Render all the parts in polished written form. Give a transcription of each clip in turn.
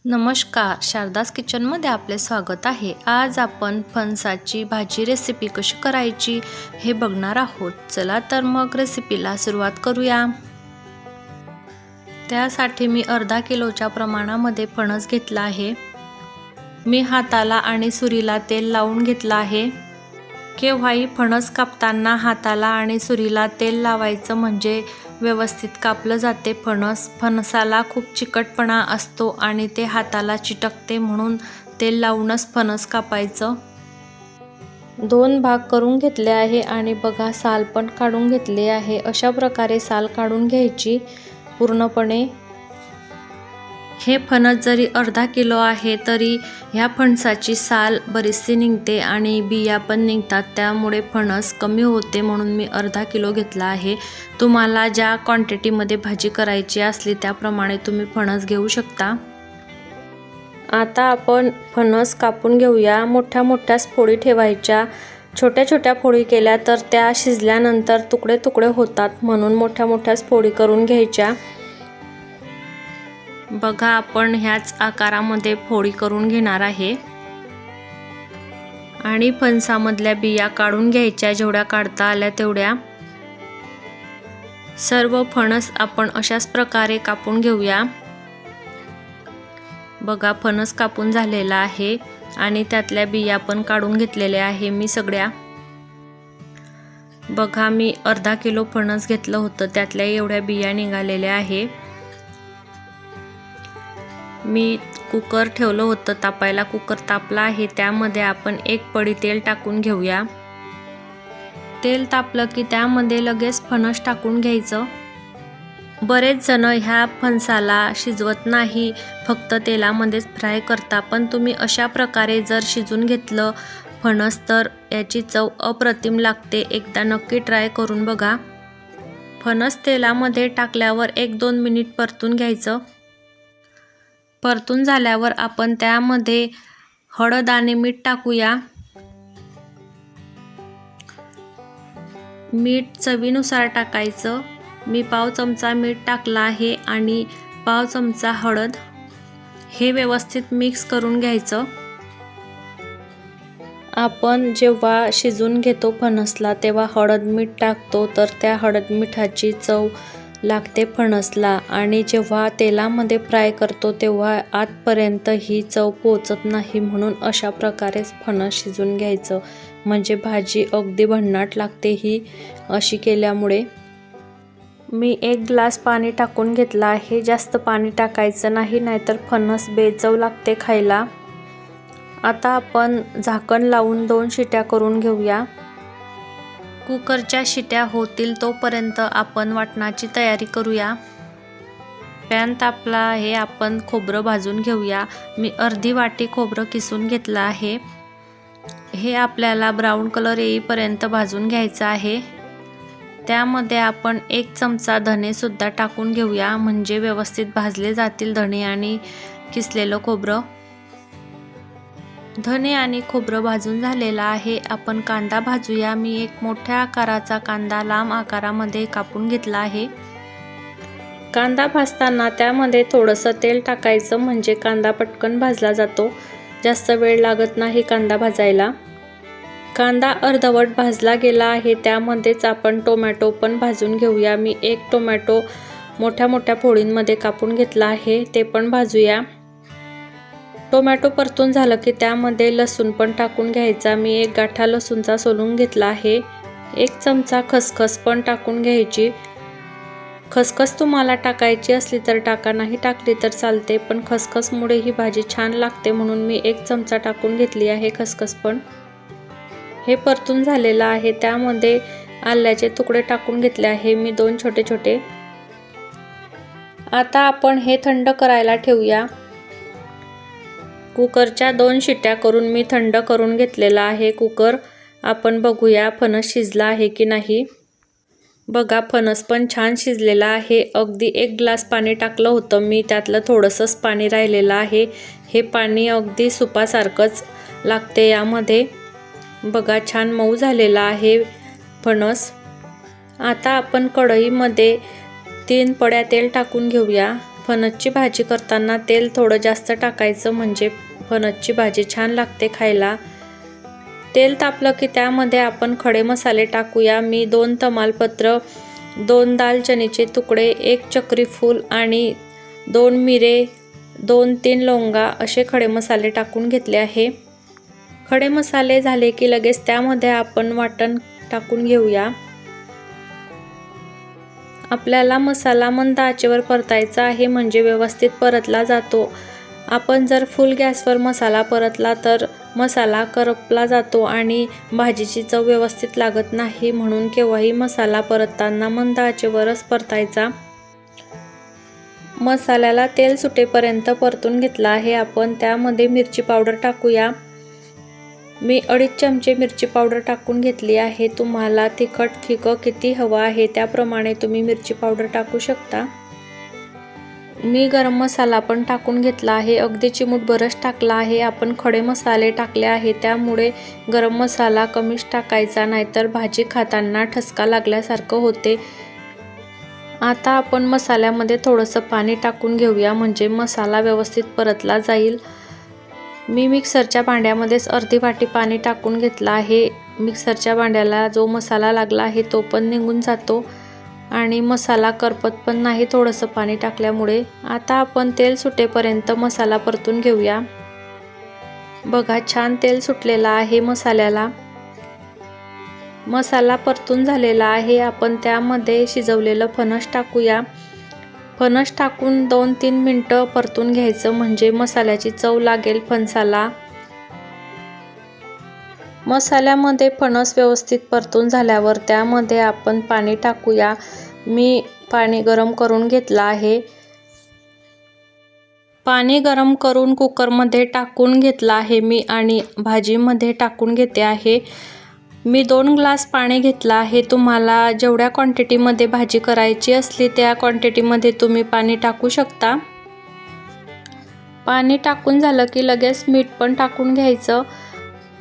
नमस्कार, शारदास किचनमध्ये आपले स्वागत आहे। आज आपण फणसाची भाजी रेसिपी कशी करायची हे बघणार आहोत। चला तर मग रेसिपीला सुरुवात करूया। त्यासाठी मी अर्धा किलोच्या प्रमाणामध्ये फणस घेतला आहे। मी हाताला आणि सुरीला तेल लावून घेतला आहे। केव्हाही फणस कापताना हाताला आणि सुरीला तेल लावायचं म्हणजे व्यवस्थित कापलं जाते। फणसाला खूप चिकटपणा असतो आणि ते हाताला चिटकते, म्हणून तेल लावूनच फणस कापायचं। 2 भाग करून घेतले आहे आणि बघा साल पण काढून घेतले आहे। अशा प्रकारे साल काढून घ्यायची पूर्णपणे। हे फणस जरी अर्धा किलो आहे तरी ह्या फणसाची साल बरीचशी निघते आणि बिया पण निघतात, त्यामुळे फणस कमी होते, म्हणून मी अर्धा किलो घेतला आहे। तुम्हाला ज्या क्वांटिटीमध्ये भाजी करायची असली त्याप्रमाणे तुम्ही फणस घेऊ शकता। आता आपण फणस कापून घेऊया। मोठ्या मोठ्या फोडी ठेवायच्या। छोट्या छोट्या फोडी केल्या तर त्या शिजल्यानंतर तुकडे तुकडे होतात, म्हणून मोठ्या मोठ्या फोडी करून घ्यायच्या। बघा आपण ह्याच आकारामध्ये फोडी करून घेणार आहे आणि फणसामधल्या बिया काढून घ्यायच्या, जेवढ्या काढता आल्या तेवढ्या। सर्व फणस आपण अशाच प्रकारे कापून घेऊया। बघा फणस कापून झालेला आहे आणि त्यातल्या बिया पण काढून घेतलेल्या आहे मी सगळ्या। बघा मी अर्धा किलो फणस घेतलं होतं, त्यातल्या एवढ्या बिया निघालेल्या आहे। मी कुकर ठेवलं होतं तापायला, कुकर तापला आहे, त्यामध्ये आपण 1 पडी तेल टाकून घेऊया। तेल तापलं की त्यामध्ये लगेच फणस टाकून घ्यायचं। बरेच जण ह्या फणसाला शिजवत नाही, फक्त तेलामध्येच फ्राय करता, पण तुम्ही अशा प्रकारे जर शिजून घेतलं फणस तर याची चव अप्रतिम लागते। एकदा नक्की ट्राय करून बघा। फणस तेलामध्ये टाकल्यावर 1-2 मिनिट परतून घ्यायचं। परतून झाल्यावर आपण त्यामध्ये हळद आणि मीठ टाकूया। मीठ चवीनुसार टाकायचं। मी पाव चमचा मीठ टाकला आहे आणि पाव चमचा हळद। हे व्यवस्थित मिक्स करून घ्यायचं। आपण जेव्हा शिजून घेतो फणसला तेव्हा हळद मीठ टाकतो, तर त्या हळद मिठाची चव लागते फणसला, आणि जेव्हा तेलामध्ये फ्राय करतो तेव्हा आतपर्यंत ही चव पोहोचत नाही, म्हणून अशा प्रकारेच फणस शिजून घ्यायचं, म्हणजे भाजी अगदी भन्नाट लागते ही अशी केल्यामुळे। मी 1 ग्लास पाणी टाकून घेतलं आहे। जास्त पाणी टाकायचं नाही, नाहीतर फणस बेचव लागते खायला। आता आपण झाकण लावून 2 शिट्या करून घेऊया। कुकरच्या शिट्या होतील तोपर्यंत आपण वाटणाची तयारी करूया। पॅन तापला आहे, आपण खोबरं भाजून घेऊया। मी अर्धी वाटी खोबरं किसून घेतलं आहे। हे आपल्याला ब्राऊन कलर येईपर्यंत भाजून घ्यायचं आहे। त्यामध्ये आपण 1 चमचा धने सुद्धा टाकून घेऊया, म्हणजे व्यवस्थित भाजले जातील धने आणि किसलेलं खोबरं। धने आणि खोबरं भाजून झालेलं आहे। आपण कांदा भाजूया। मी 1 मोठ्या आकाराचा कांदा लांब आकारामध्ये कापून घेतला आहे। कांदा भाजताना त्यामध्ये थोडंसं तेल टाकायचं, म्हणजे कांदा पटकन भाजला जातो, जास्त वेळ लागत नाही कांदा भाजायला। कांदा अर्धवट भाजला गेला आहे, त्यामध्येच आपण टोमॅटो पण भाजून घेऊया। मी 1 टोमॅटो मोठ्या मोठ्या फोडींमध्ये कापून घेतला आहे, ते पण भाजूया। टोमॅटो परतून झालं की त्यामध्ये लसूण पण टाकून घ्यायचा। मी 1 गाठा लसूणचा सोलून घेतला आहे। 1 चमचा खसखस पण टाकून घ्यायची। खसखस तुम्हाला टाकायची असली तर टाका, नाही टाकली तर चालते, पण खसखसमुळे ही भाजी छान लागते, म्हणून मी 1 चमचा टाकून घेतली आहे खसखस पण। हे परतून झालेलं आहे, त्यामध्ये आल्याचे तुकडे टाकून घेतले आहे मी 2 छोटे छोटे। आता आपण हे थंड करायला ठेवूया। कुकरच्या 2 शिट्या करून मी थंड करून घेतलेला आहे कुकर। आपण बघूया फणस शिजला आहे की नाही। बघा फणस पण छान शिजलेला आहे। अगदी 1 ग्लास पाणी टाकलं होतं मी, त्यातलं थोडंसंच पाणी राहिलेलं आहे। हे पाणी अगदी सुपासारखंच लागते यामध्ये। बघा छान मऊ झालेला आहे फणस। आता आपण कढईमध्ये 3 पड्या तेल टाकून घेऊया। फणसची भाजी करताना तेल थोडं जास्त टाकायचं, म्हणजे फणसची भाजी छान लागते खायला। तेल तापलं की त्यामध्ये आपण खडे मसाले टाकूया। मी 2 तमालपत्र, 2 दालचिनीचे तुकडे, 1 चक्री फूल आणि 2 मिरे, 2-3 लवंगा असे खडे मसाले टाकून घेतले आहे। खडे मसाले झाले की लगेच त्यामध्ये आपण वाटण टाकून घेऊया। आपल्याला मसाला मंद आचेवर परतायचा आहे, म्हणजे व्यवस्थित परतला जातो। आपण जर फुल गॅसवर मसाला परतला तर मसाला करपला जातो आणि भाजीची चव व्यवस्थित लागत नाही, म्हणून केव्हाही मसाला परतताना मंद आचेवरच परतायचा। मसाल्याला तेल सुटेपर्यंत परतून घेतला आहे। आपण त्यामध्ये मिरची पावडर टाकूया। मी 2.5 चमचे मिरची पावडर टाकून घेतली आहे। तुम्हाला तिखट फिकं किती हवं आहे त्याप्रमाणे तुम्ही मिरची पावडर टाकू शकता। मी गरम मसाला पण टाकून घेतला आहे, अगदी चिमूटभरच टाकला आहे। आपण खडे मसाले टाकले आहे त्यामुळे गरम मसाला कमीच टाकायचा, नाहीतर भाजी खाताना ठसका लागल्यासारखं होते। आता आपण मसाल्यामध्ये थोडंसं पाणी टाकून घेऊया, म्हणजे मसाला व्यवस्थित परतला जाईल। मी मिक्सरच्या भांड्यामध्येच अर्धी वाटी पाणी टाकून घेतलं आहे। मिक्सरच्या भांड्याला जो मसाला लागला आहे तो पण निघून जातो आणि मसाला करपत पण नाही थोडंसं पाणी टाकल्यामुळे। आता आपण तेल सुटेपर्यंत मसाला परतून घेऊया। बघा, छान तेल सुटलेलं आहे मसाल्याला। मसाला परतून झालेला आहे। आपण त्यामध्ये शिजवलेलं फणस टाकूया। फणस टाकून 2-3 मिनिटं परतून घ्यायचं, म्हणजे मसाल्याची चव लागेल फणसाला। मसाल्यामध्ये फणस व्यवस्थित परतून झाल्यावर त्यामध्ये आपण पाणी टाकूया। मी पाणी गरम करून घेतलं आहे। पाणी गरम करून कुकरमध्ये टाकून घेतलं आहे मी आणि भाजीमध्ये टाकून घेते आहे। मी 2 ग्लास पाणी घेतलं आहे। तुम्हाला जेवढ्या क्वांटिटीमध्ये भाजी करायची असली त्या क्वांटिटीमध्ये तुम्ही पाणी टाकू शकता। पाणी टाकून झालं की लगेच मीठ पण टाकून घ्यायचं।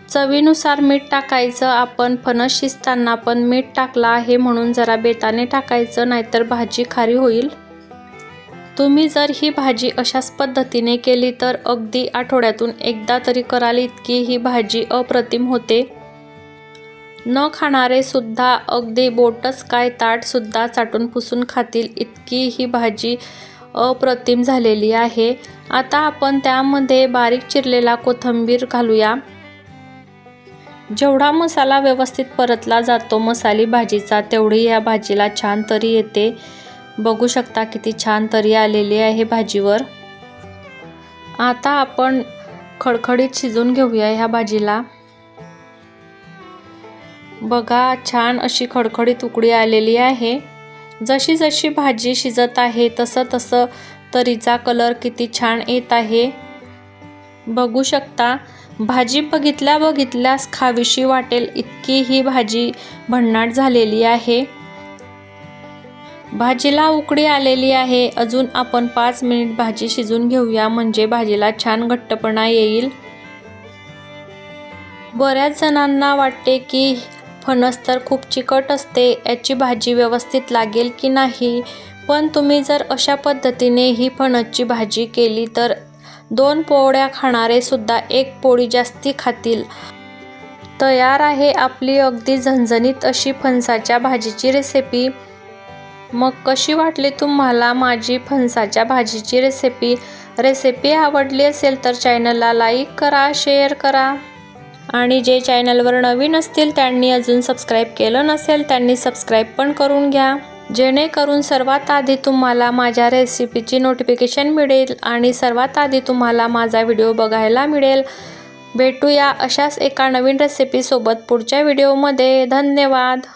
चवीनुसार मीठ टाकायचं। आपण फणस शिजताना पण मीठ टाकलं आहे, म्हणून जरा बेताने टाकायचं, नाहीतर भाजी खारी होईल। तुम्ही जर ही भाजी अशाच पद्धतीने केली तर अगदी आठवड्यातून एकदा तरी कराल, इतकी ही भाजी अप्रतिम होते। न खाणारे सुद्धा अगदी बोटच काय ताट सुद्धा चाटून पुसून खातील, इतकी ही भाजी अप्रतिम झालेली आहे। आता आपण त्यामध्ये बारीक चिरलेला कोथिंबीर घालूया। जेवढा मसाला व्यवस्थित परतला जातो मसाली भाजीचा, तेवढी या भाजीला छान तरी येते। बघू शकता किती छान तरी आलेली आहे भाजीवर। आता आपण खडखडीत शिजून घेऊया ह्या भाजीला। बघा, छान अशी खडखडीत उकळी आलेली आहे। जशी जशी भाजी शिजत आहे तसं तसं तरीचा कलर किती छान येत आहे। बघू शकता, भाजी बघितल्यास खावीशी वाटेल इतकी ही भाजी भन्नाट झालेली आहे। भाजीला उकळी आलेली आहे। अजून आपण 5 मिनिट भाजी शिजून घेऊया, म्हणजे भाजीला छान घट्टपणा येईल। बऱ्याच जणांना वाटते की फणस तर खूप चिकट असते, याची भाजी व्यवस्थित लागेल की नाही, पण तुम्ही जर अशा पद्धतीने ही फणसची भाजी केली तर 2 पोळ्या खाणारे सुद्धा 1 पोळी जास्ती खातील। तयार आहे आपली अगदी झणझणीत अशी फणसाच्या भाजीची रेसिपी। मग कशी वाटली तुम्हाला माझी फणसाच्या भाजीची रेसिपी आवडली असेल तर चॅनलला लाईक करा, शेअर करा आणि जे चॅनलवर नवीन असतील त्यांनी अजून सबस्क्राईब केलं नसेल त्यांनी सबस्क्राईब पण करून घ्या, जेणेकरून सर्वात आधी तुम्हाला माझ्या रेसिपीची नोटिफिकेशन मिळेल आणि सर्वात आधी तुम्हाला माझा व्हिडिओ बघायला मिळेल। भेटूया अशाच एका नवीन रेसिपीसोबत पुढच्या व्हिडिओमध्ये। धन्यवाद।